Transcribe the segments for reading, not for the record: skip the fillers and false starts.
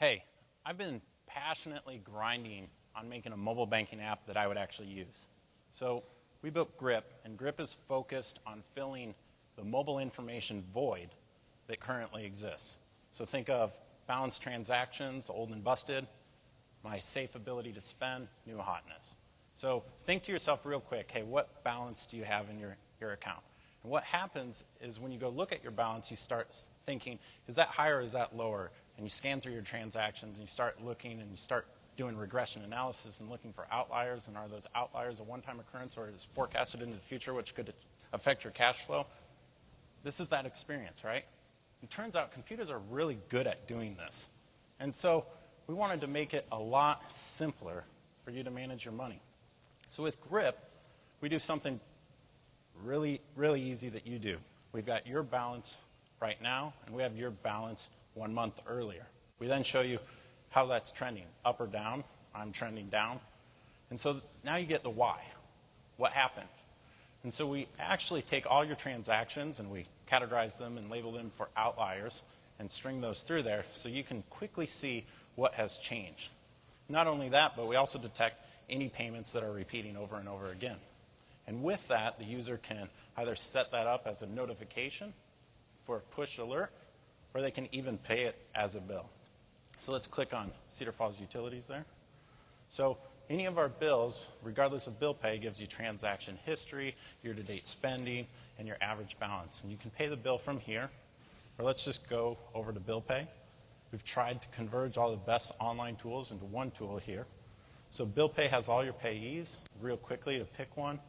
Hey, I've been passionately grinding on making a mobile banking app that I would actually use. So we built Grip, and Grip is focused on filling the mobile information void that currently exists. So think of balanced transactions, old and busted, my safe ability to spend, new hotness. So think to yourself real quick, hey, what balance do you have in your account? And what happens is when you go look at your balance, you start thinking, is that higher or is that lower? And you scan through your transactions and you start looking and you start doing regression analysis and looking for outliers. And are those outliers a one-time occurrence or is forecasted into the future, which could affect your cash flow? This is that experience, right? It turns out computers are really good at doing this. And so we wanted to make it a lot simpler for you to manage your money. So with Grip, we do something really, really easy that you do. We've got your balance right now, and we have your balance 1 month earlier. We then show you how that's trending, up or down. I'm trending down. And so now you get the why. What happened? And so we actually take all your transactions and we categorize them and label them for outliers and string those through there so you can quickly see what has changed. Not only that, but we also detect any payments that are repeating over and over again. And with that, the user can either set that up as a notification for a push alert, or they can even pay it as a bill. So let's click on Cedar Falls Utilities there. So any of our bills, regardless of bill pay, gives you transaction history, year-to-date spending, and your average balance. And you can pay the bill from here, or let's just go over to bill pay. We've tried to converge all the best online tools into one tool here. So bill pay has all your payees real quickly to pick one.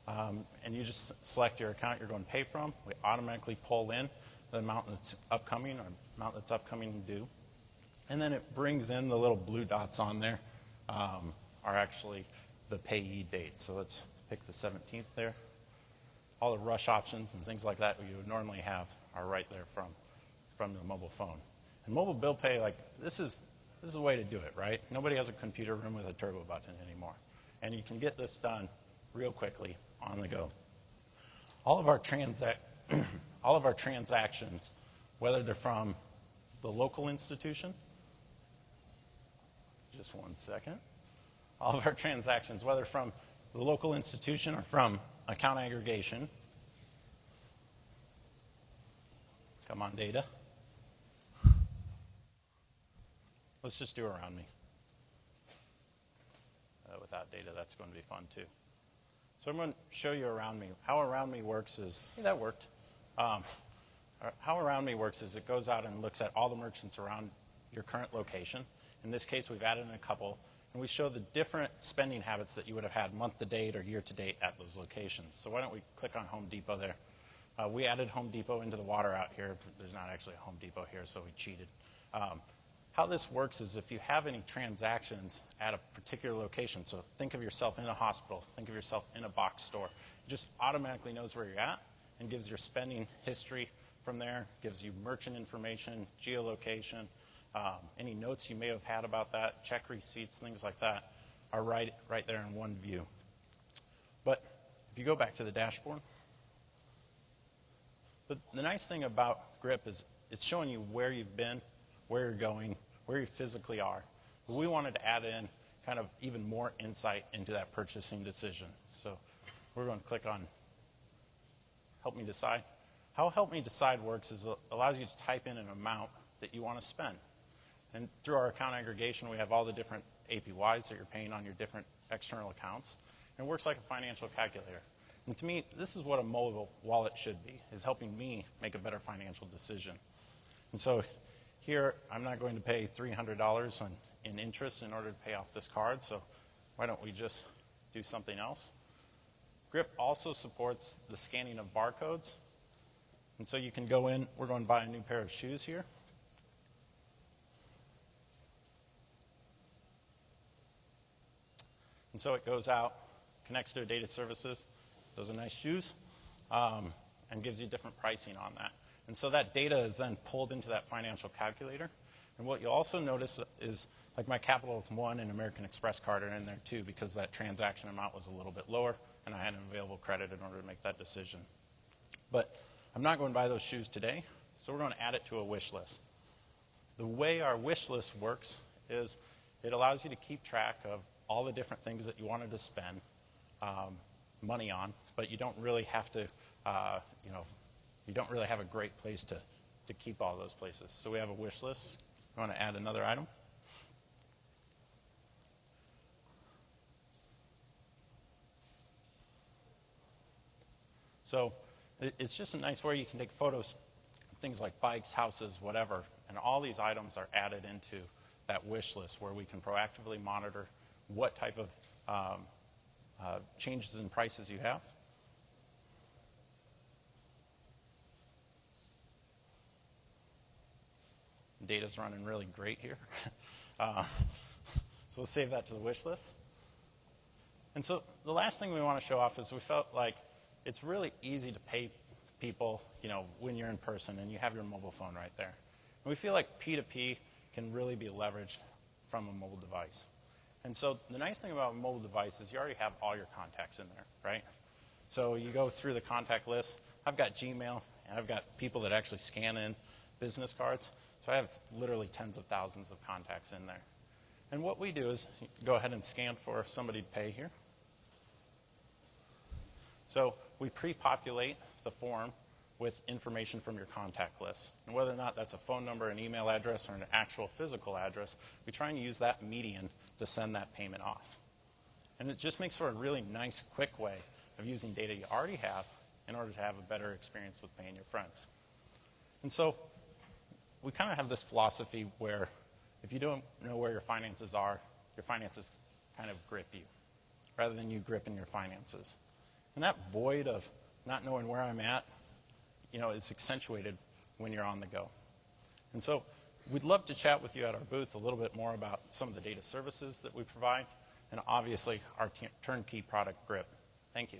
And you just select your account you're going to pay from. We automatically pull in the amount that's upcoming or amount that's upcoming and due. And then it brings in the little blue dots on there are actually the payee dates. So let's pick the 17th there. All the rush options and things like that you would normally have are right there from the mobile phone. And mobile bill pay, like this is the way to do it, right? Nobody has a computer room with a turbo button anymore. And you can get this done real quickly on the go. All of our transactions, whether they're from the local institution, just 1 second. All of our transactions, whether from the local institution or from account aggregation, come on data. Let's just do around me. Without data, that's going to be fun too. So I'm going to show you around me. How around me works is, hey, that worked. How around me works is it goes out and looks at all the merchants around your current location. In this case, we've added in a couple, and we show the different spending habits that you would have had month to date or year to date at those locations. So why don't we click on Home Depot there. We added Home Depot into the water out here. There's not actually a Home Depot here, so we cheated. How this works is if you have any transactions at a particular location, so think of yourself in a hospital, think of yourself in a box store, it just automatically knows where you're at and gives your spending history from there, gives you merchant information, geolocation, any notes you may have had about that, check receipts, things like that are right there in one view. But if you go back to the dashboard, the nice thing about Grip is it's showing you where you've been, where you're going, where you physically are. But we wanted to add in kind of even more insight into that purchasing decision. So we're going to click on Help Me Decide. How Help Me Decide works is it allows you to type in an amount that you want to spend. And through our account aggregation, we have all the different APYs that you're paying on your different external accounts. And it works like a financial calculator. And to me, this is what a mobile wallet should be, is helping me make a better financial decision. And so here, I'm not going to pay $300 in interest in order to pay off this card, so why don't we just do something else? Grip also supports the scanning of barcodes. And so you can go in, we're going to buy a new pair of shoes here. And so it goes out, connects to data services. Those are nice shoes, and gives you different pricing on that. And so that data is then pulled into that financial calculator. And what you'll also notice is, like my Capital One and American Express card are in there too because that transaction amount was a little bit lower and I had an available credit in order to make that decision. But I'm not going to buy those shoes today, so we're going to add it to a wish list. The way our wish list works is it allows you to keep track of all the different things that you wanted to spend money on, but you don't really have to, you don't really have a great place to keep all those places. So we have a wish list. You want to add another item? So it's just a nice way you can take photos of things like bikes, houses, whatever, and all these items are added into that wish list where we can proactively monitor what type of changes in prices you have. Data's running really great here. So we'll save that to the wish list. And so the last thing we want to show off is we felt like it's really easy to pay people, when you're in person and you have your mobile phone right there. And we feel like P2P can really be leveraged from a mobile device. And so the nice thing about a mobile device is you already have all your contacts in there, right? So you go through the contact list. I've got Gmail, and I've got people that actually scan in business cards. So I have literally tens of thousands of contacts in there. And what we do is go ahead and scan for somebody to pay here. So we pre-populate the form with information from your contact list. And whether or not that's a phone number, an email address, or an actual physical address, we try and use that median to send that payment off. And it just makes for a really nice, quick way of using data you already have in order to have a better experience with paying your friends. And so we kind of have this philosophy where if you don't know where your finances are, your finances kind of grip you, rather than you gripping your finances. And that void of not knowing where I'm at, is accentuated when you're on the go. And so we'd love to chat with you at our booth a little bit more about some of the data services that we provide, and obviously our turnkey product, Grip. Thank you.